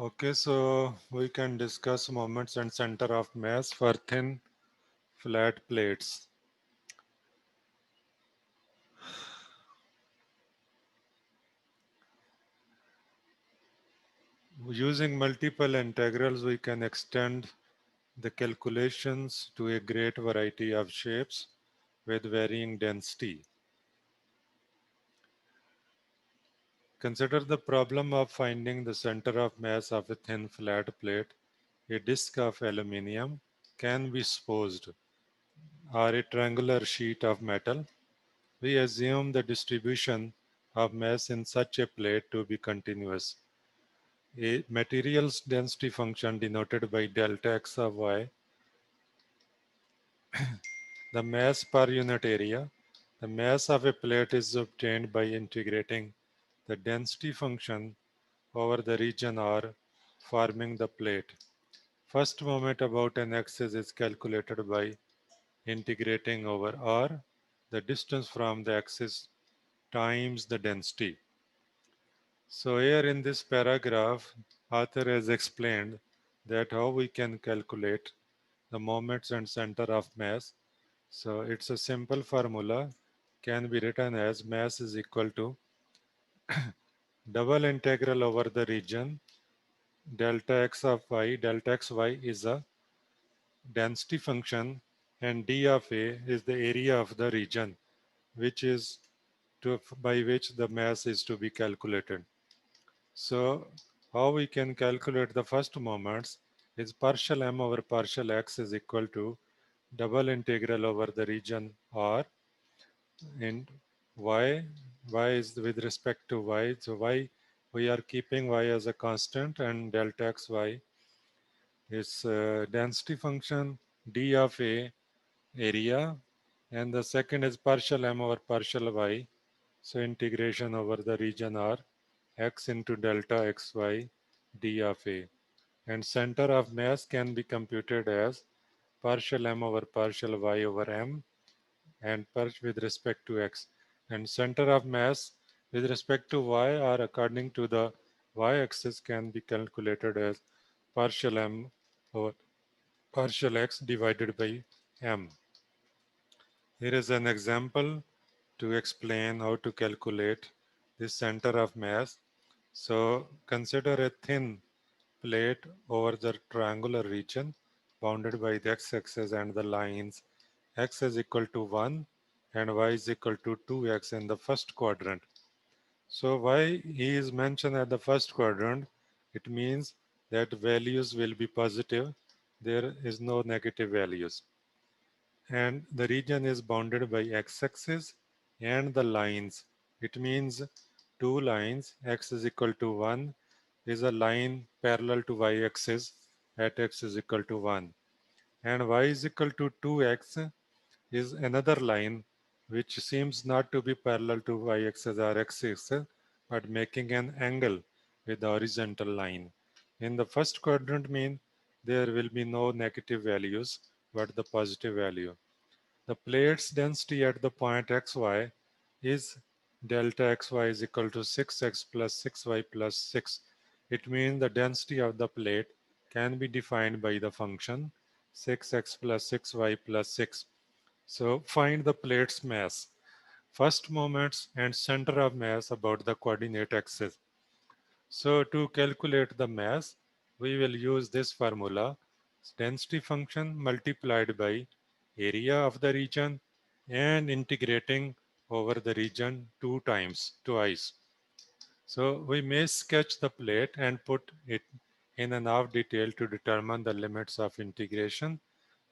Okay, so we can discuss moments and center of mass for thin flat plates. Using multiple integrals, we can extend the calculations to a great variety of shapes with varying density. Consider the problem of finding the center of mass of a thin flat plate. A disk of aluminium can be supposed, or a triangular sheet of metal. We assume the distribution of mass in such a plate to be continuous. A material's density function denoted by delta x of y, the mass per unit area. The mass of a plate is obtained by integrating the density function over the region R forming the plate. First moment about an axis is calculated by integrating over R, the distance from the axis times the density. So here in this paragraph, author has explained that how we can calculate the moments and center of mass. So it's a simple formula, can be written as mass is equal to double integral over the region delta x of y. Delta xy is a density function and d of a is the area of the region which is by which the mass is to be calculated. So how we can calculate the first moments is partial m over partial x is equal to double integral over the region R and y. Y is with respect to y. So y, we are keeping y as a constant and delta xy is density function d of a area, and the second is partial m over partial y. So integration over the region R x into delta xy d of a. And center of mass can be computed as partial m over partial y over m and with respect to x. And center of mass with respect to y or according to the y-axis can be calculated as partial m over partial x divided by m. Here is an example to explain how to calculate the center of mass. So consider a thin plate over the triangular region bounded by the x-axis and the lines x is equal to 1 and y is equal to 2x in the first quadrant. So why he is mentioned at the first quadrant, it means that values will be positive, there is no negative values. And the region is bounded by x-axis and the lines. It means two lines, x is equal to 1 is a line parallel to y-axis at x is equal to 1. And y is equal to 2x is another line which seems not to be parallel to y-axis or x-axis but making an angle with the horizontal line. In the first quadrant mean there will be no negative values but the positive value. The plate's density at the point xy is delta xy is equal to 6x plus 6y plus 6. It means the density of the plate can be defined by the function 6x plus 6y plus 6. So find the plate's mass, first moments and center of mass about the coordinate axis. So to calculate the mass, we will use this formula, density function multiplied by area of the region and integrating over the region twice. So we may sketch the plate and put it in enough detail to determine the limits of integration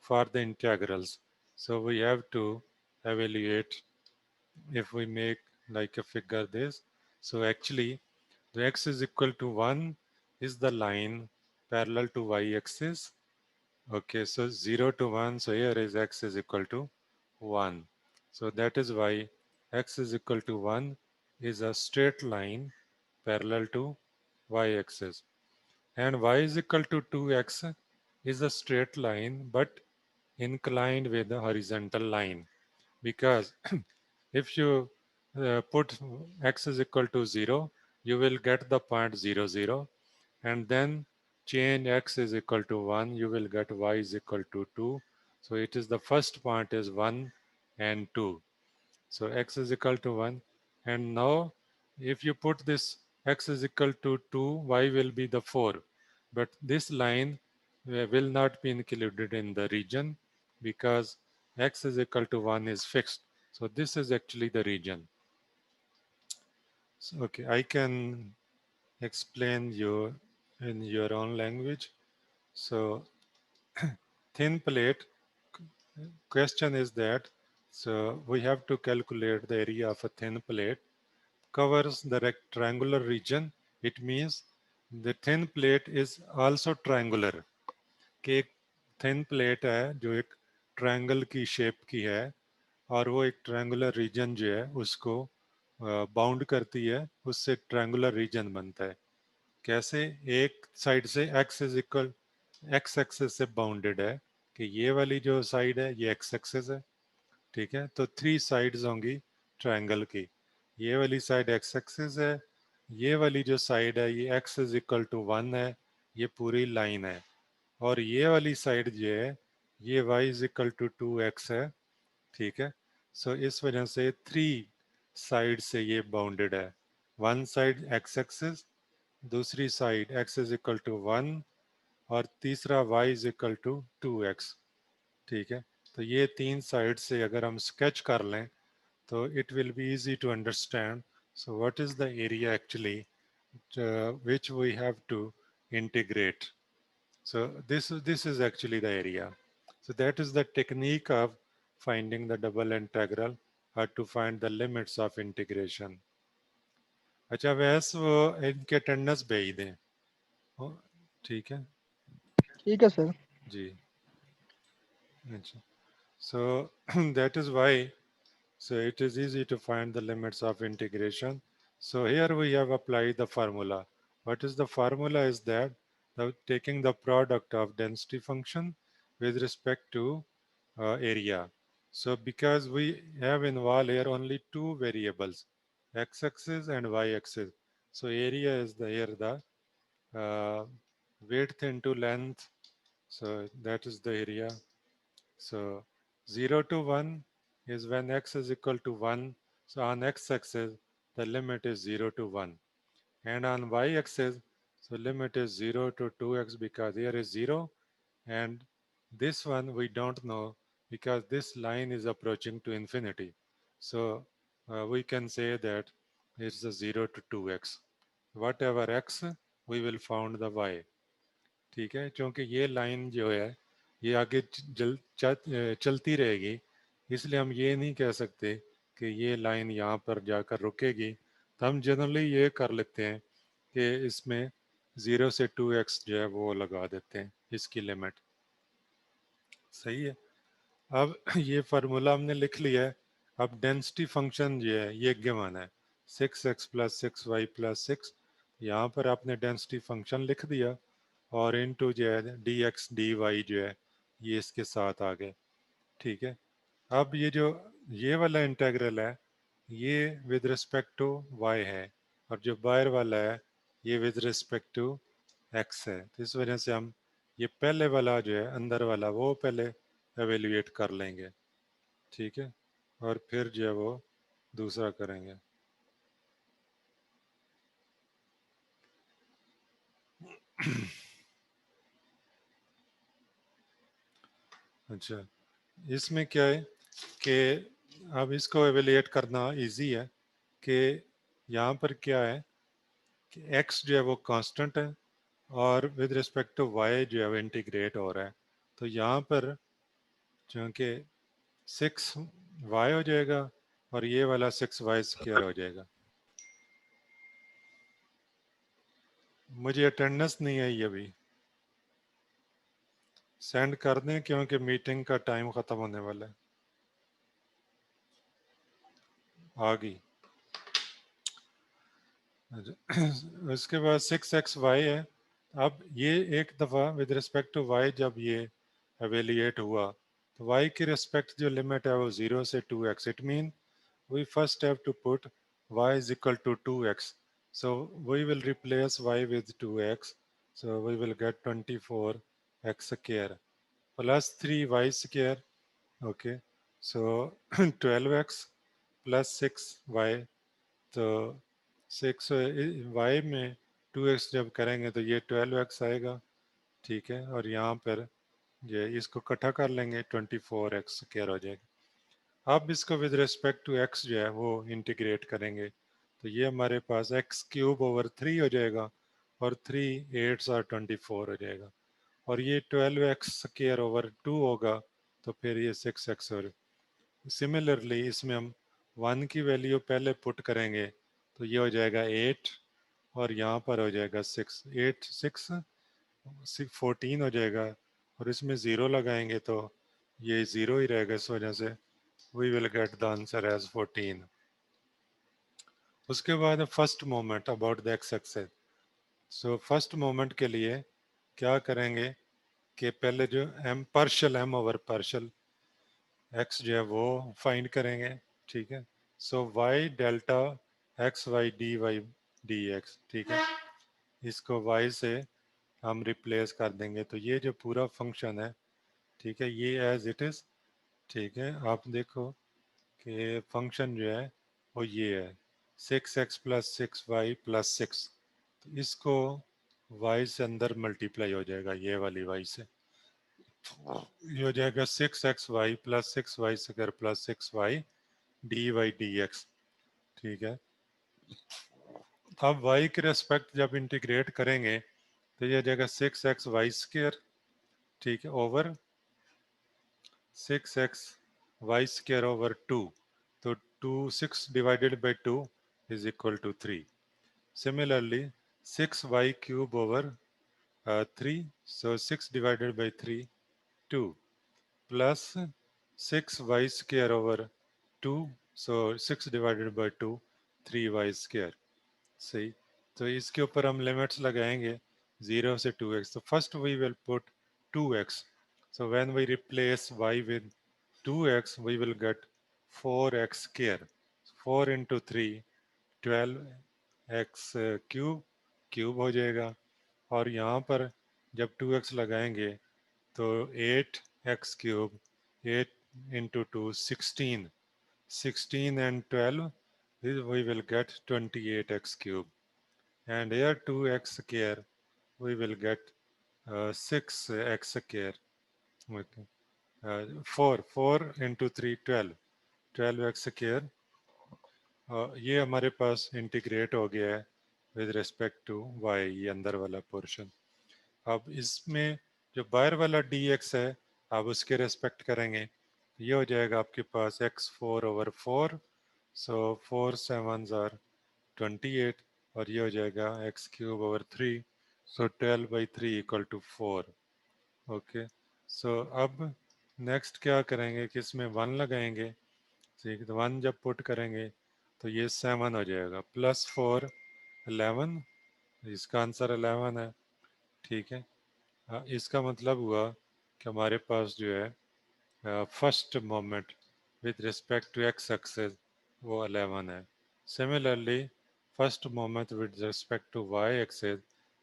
for the integrals. So we have to evaluate if we make like a figure this. So actually the x is equal to 1 is the line parallel to y-axis. Okay, so 0 to 1, so here is x is equal to 1. So that is why x is equal to 1 is a straight line parallel to y-axis. And y is equal to 2x is a straight line but inclined with the horizontal line. Because if you put x is equal to 0, you will get the point 0, 0. and then change x is equal to 1, you will get y is equal to 2. So it is the first part is 1 and 2. So x is equal to 1. And now if you put this x is equal to 2, y will be the 4. But this line will not be included in the region because x is equal to 1 is fixed. So this is actually the region. So, okay, I can explain you in your own language. So thin plate question is that, so we have to calculate the area of a thin plate covers the rectangular region. It means the thin plate is also triangular. कि एक thin plate है जो एक triangle की shape की है और वो एक triangular region जो है उसको बाउंड करती है, उससे triangular region बनता है. कैसे? एक साइड से x is equal x axis से बाउंडेड है कि ये वाली जो साइड है ये x एक्सिस है, ठीक है. तो 3 साइड्स होंगी ट्रायंगल की. ये वाली साइड x एक्सिस है, ये वाली जो साइड है ये x इज इक्वल टू 1 है, ये पूरी लाइन है. और ये वाली साइड जो है ये y is equal to 2x है, ठीक है. सो इस वजह से 3 साइड से ये बाउंडेड है. वन साइड x एक्सिस, दूसरी side x is equal to 1 और तीसरा y is equal to 2x, ठीक है. तो ये 3 साइड से अगर हम स्केच कर लें तो it will be easy to understand. So what is the area actually which we have to integrate? So this is actually the area. So that is the technique of finding the double integral or to find the limits of integration. अच्छा वैस वो इनके attendance भेज दें. ओ, ठीक है ठीक है सर। जी. अच्छा. So that is why, so it is easy to find the limits of integration. So here we have applied the formula. What is the formula is that taking the product of density function with respect to area. So because we have involved here only two variables, x-axis and y-axis. So area is the here the uh, width into length. So that is the area. So 0 to 1 is when x is equal to 1. So on x-axis, the limit is 0 to 1. And on y-axis, so limit is 0 to 2x because here is 0. And this one we don't know because this line is approaching to infinity. So we can say that it's a 0 to 2x. Whatever x, we will found the y. ठीक है, क्योंकि ये line जो है ये आगे चलती रहेगी, इसलिए हम ये नहीं कह सकते कि ये लाइन यहाँ पर जाकर रुकेगी. तो हम जनरली ये कर लेते हैं कि इसमें 0 से 2x जो है वो लगा देते हैं इसकी लिमिट. सही है. अब ये फार्मूला हमने लिख लिया है. अब डेंसिटी फंक्शन जो है ये गिवन है 6x प्लस 6y प्लस 6. यहाँ पर आपने डेंसिटी फंक्शन लिख दिया और इनटू जो है डी एक्स डी वाई जो है ये इसके साथ आ गए, ठीक है. अब ये जो ये वाला इंटेग्रल है ये विद रिस्पेक्ट टू वाई है और जो बाहर वाला है ये विद रिस्पेक्ट टू एक्स है. तो इस वजह से हम ये पहले वाला जो है अंदर वाला वो पहले एवेल्यूएट कर लेंगे, ठीक है, और फिर जो है वो दूसरा करेंगे. अच्छा, इसमें क्या है कि अब इसको एवेल्यूएट करना इजी है कि यहाँ पर क्या है कि x जो है वो कांस्टेंट है और विद रिस्पेक्ट टू y जो है वो इंटीग्रेट हो रहा है. तो यहाँ पर चूँकि 6y हो जाएगा और ये वाला 6y स्क्वायर हो जाएगा. मुझे अटेंडेंस नहीं आई अभी. सेंड कर दें क्योंकि मीटिंग का टाइम ख़त्म होने वाला है. आ गई. उसके बाद 6xy है. अब ये एक दफ़ा विद रिस्पेक्ट टू y जब ये एवेल्यूएट हुआ तो y की रिस्पेक्ट जो लिमिट है वो 0 से 2x. It mean we first have to put y is equal to 2x. So we will replace y with 2x So we will get 24x square plus 3y square. Okay, so 12x plus 6y, तो 6 y में 2x जब करेंगे तो ये 12x आएगा, ठीक है। और यहाँ पर ये इसको इकट्ठा कर लेंगे, 24x स्क्वायर हो जाएगा। अब इसको विद रिस्पेक्ट टू x जो है वो इंटीग्रेट करेंगे, तो ये हमारे पास x क्यूब ओवर 3 हो जाएगा, और 3 8 और 24 हो जाएगा। और ये 12x स्क्वायर ओवर 2 होगा, तो फिर ये 6x। और सिमिलरली इसमें हम 1 की वैल्यू पहले पुट करेंगे, तो ये हो जाएगा 8, और यहाँ पर हो जाएगा 6, 8 6 14 हो जाएगा। और इसमें ज़ीरो लगाएंगे तो ये ज़ीरो ही रहेगा, इस वजह से we will get the answer as 14। उसके बाद first moment about the x axis. So first moment के लिए क्या करेंगे कि पहले जो m partial m over partial x जो है वो फाइंड करेंगे, ठीक है। So y delta x y d x, ठीक है। इसको वाई से हम रिप्लेस कर देंगे, तो ये जो पूरा फंक्शन है, ठीक है, ये एज इट इज़, ठीक है। आप देखो कि फंक्शन जो है वो ये है 6x प्लस 6y प्लस 6। तो इसको y से अंदर मल्टीप्लाई हो जाएगा, ये वाली y से ये हो जाएगा 6xy plus 6y square plus 6y D x, ठीक है। अब y के रेस्पेक्ट जब इंटीग्रेट करेंगे तो ये हो जाएगा 6xy स्क्वायर, ठीक है, ओवर 6xy स्क्वायर ओवर 2। तो 2 6 divided by 2 is equal to 3. Similarly, 6y cube over 3, so 6 divided by 3, 2, plus 6y square over 2, so 6 divided by 2, 3y square। सही। तो इसके ऊपर हम लिमिट्स लगाएंगे 0 से 2x। तो first we will put 2x, so when we replace y with 2x we will get 4x square, 4 into 3 12x cube, cube हो जाएगा। और यहाँ पर जब 2x लगाएंगे तो 8x cube, 8 into 2 16, 16 and 12 we will get 28x cube, and here 2x square we will get 6x square, okay. 4 into 3 12, 12x square। ये हमारे पास इंटीग्रेट हो गया है विद रिस्पेक्ट टू y, ये अंदर वाला पोर्शन। अब इसमें जो बाहर वाला dx है, आप उसके रेस्पेक्ट करेंगे, ये हो जाएगा आपके पास x4/4, सो 4 7s are 28, और ये हो जाएगा x³ so 12/3 equal to 4। Okay, so अब नेक्स्ट क्या करेंगे कि इसमें 1 लगाएंगे, ठीक है। तो 1 जब पुट करेंगे तो ये 7 हो जाएगा, प्लस 4 11, इसका आंसर 11 है, ठीक है। इसका मतलब हुआ कि हमारे पास जो है first moment with respect to x axis वो 11 है। Similarly first moment with respect to y axis,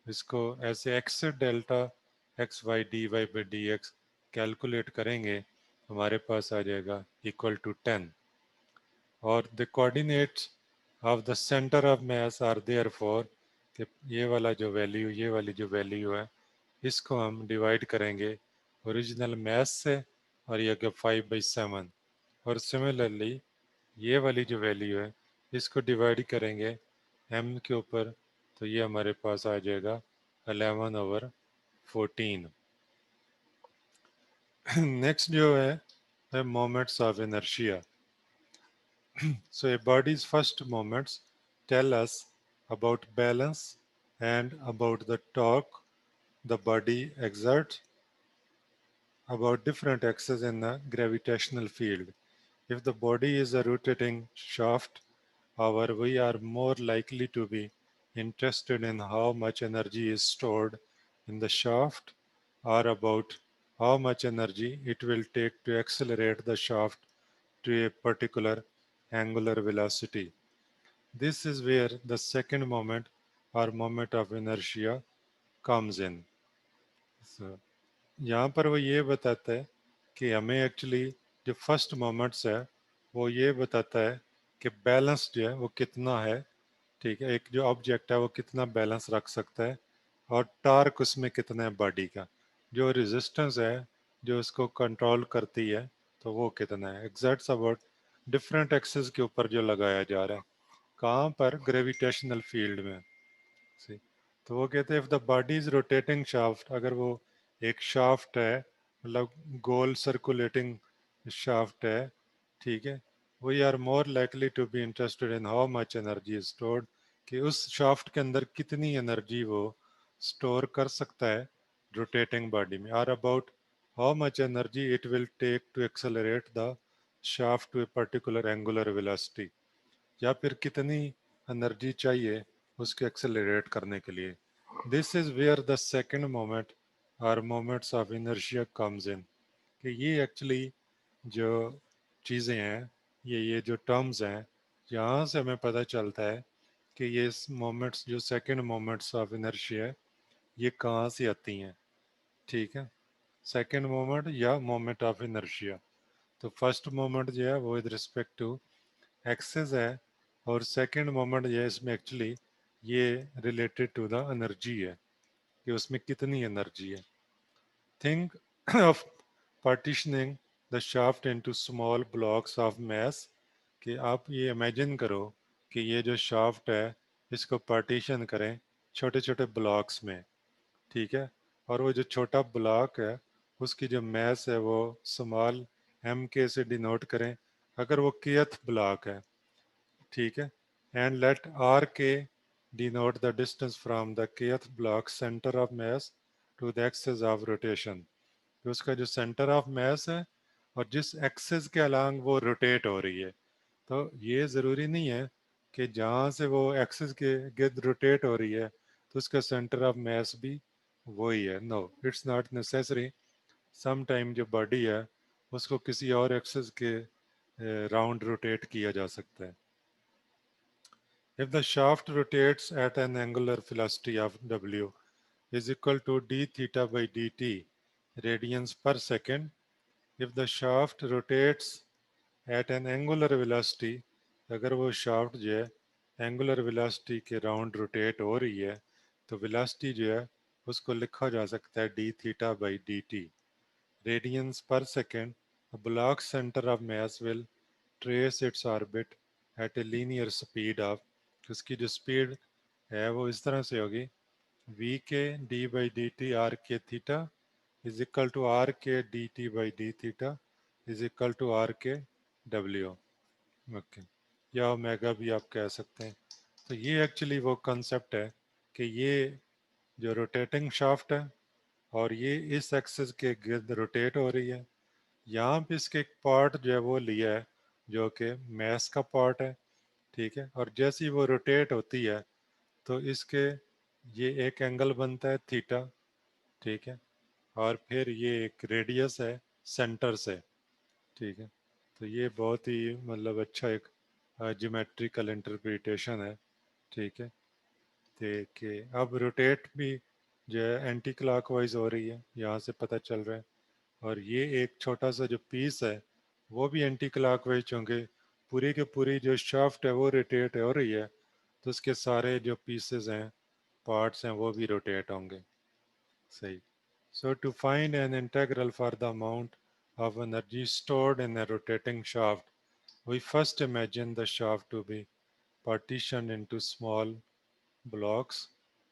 इसको ऐसे x delta x y d x calculate करेंगे, हमारे पास आ जाएगा इक्वल टू 10। और the coordinates of the centre of mass are there for, कि ये वाला जो वैल्यू, ये वाली जो वैल्यू है, इसको हम डिवाइड करेंगे ओरिजिनल मैथ से, और ये कि 5/7। और सिमिलरली ये वाली जो वैल्यू है इसको डिवाइड करेंगे m के ऊपर, तो ये हमारे पास आ जाएगा 11/14। नेक्स्ट जो है moments of inertia. So a body's first moments tell us about balance and about the torque the body exerts, about different axes in the gravitational field. If the body is a rotating shaft, however, we are more likely to be interested in how much energy is stored in the shaft, or about how much energy it will take to accelerate the shaft to a particular angular velocity. This is where the second moment or moment of inertia comes in. So, यहाँ पर वो ये बताता है कि हमें actually जो first moments है वो ये बताता है कि बैलेंस जो है वो कितना है। ठीक है, एक जो ऑब्जेक्ट है वो कितना बैलेंस रख सकता है और टार्क उसमें कितना है बॉडी का, जो रेजिस्टेंस है जो उसको कंट्रोल करती है तो वो कितना है, एग्जैक्ट्स अबाउट डिफरेंट एक्सिस के ऊपर जो लगाया जा रहा है, कहाँ पर, ग्रेविटेशनल फील्ड में। See, तो वो कहते हैं if the body is rotating shaft, अगर वो एक शाफ्ट है मतलब गोल सर्कुलेटिंग शाफ्ट है, ठीक है, we are more likely to be interested in how much energy is stored, कि उस शाफ्ट के अंदर कितनी एनर्जी वो स्टोर कर सकता है रोटेटिंग बॉडी में, और about how much energy it will take to accelerate the shaft to a particular angular velocity, या फिर कितनी एनर्जी चाहिए उसको एक्सेलरेट करने के लिए। This is where the second moment और moments of inertia comes in, कि ये एक्चुअली जो चीज़ें हैं, ये जो टर्म्स हैं, यहाँ से हमें पता चलता है कि ये मोमेंट्स जो सेकंड मोमेंट्स ऑफ इनर्शिया है ये कहाँ से आती हैं। ठीक है, सेकंड मोमेंट या मोमेंट ऑफ इनर्शिया, तो फर्स्ट मोमेंट जो है वो विद रिस्पेक्ट टू एक्सेस है, और सेकंड मोमेंट ये इसमें एक्चुअली ये रिलेटेड टू द एनर्जी है कि उसमें कितनी एनर्जी है। Think of partitioning the shaft into small blocks of mass, कि आप ये इमेजिन करो कि ये जो शाफ्ट है इसको पार्टीशन करें छोटे छोटे ब्लॉक्स में। ठीक है, और वो जो छोटा ब्लॉक है उसकी जो मैस है वो स्मॉल एम के से डिनोट करें अगर वो kth ब्लॉक है। ठीक है, and let r k denote the distance from the kth block centre of mass to the axis of rotation, कि उसका जो सेंटर ऑफ मास है और जिस एक्सिस के अलांग वो रोटेट हो रही है। तो ये ज़रूरी नहीं है कि जहाँ से वो एक्सिस के गिर्द रोटेट हो रही है तो उसका सेंटर ऑफ मास भी वही है। No, it's not necessary. Some time जो बॉडी है उसको किसी और एक्सिस के राउंड रोटेट किया जा सकता है। If the shaft rotates at an angular velocity of w is equal to d theta by dt radians per second, if the shaft rotates at an angular velocity, अगर वो shaft जो है angular velocity के round rotate हो रही है तो velocity जो है उसको लिखा जा सकता है D theta by d T radiance पर second. A block center of mass will trace its orbit at a linear speed of, उसकी जो स्पीड है वो इस तरह से होगी, v के d by d t r के theta is equal to r के d t by d theta is equal to r के डब्ल्यू। ओके, या ओमेगा भी आप कह सकते हैं। तो ये एक्चुअली वो कंसेप्ट है कि ये जो रोटेटिंग शाफ्ट है और ये इस एक्सिस के गिर्द रोटेट हो रही है, यहाँ पे इसके एक पार्ट जो है वो लिया है जो कि मैस का पार्ट है। ठीक है, और जैसे ही वो रोटेट होती है तो इसके ये एक एंगल बनता है थीटा। ठीक है, और फिर ये एक रेडियस है सेंटर से। ठीक है, तो ये बहुत ही मतलब अच्छा एक ज्योमेट्रिकल इंटरप्रिटेशन है। ठीक है, देखिए अब रोटेट भी जो है एंटी क्लॉकवाइज हो रही है, यहाँ से पता चल रहा है, और ये एक छोटा सा जो पीस है वो भी एंटी क्लॉकवाइज, चूँकि पूरी के पूरी जो शाफ्ट है वो रोटेट हो रही है तो उसके सारे जो पीसेस हैं, पार्ट्स हैं, वो भी रोटेट होंगे। सही। So to find an integral for the amount of energy stored in a rotating shaft, we first imagine the shaft to be partitioned into small blocks.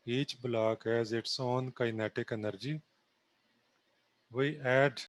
Each block has its own kinetic energy. We add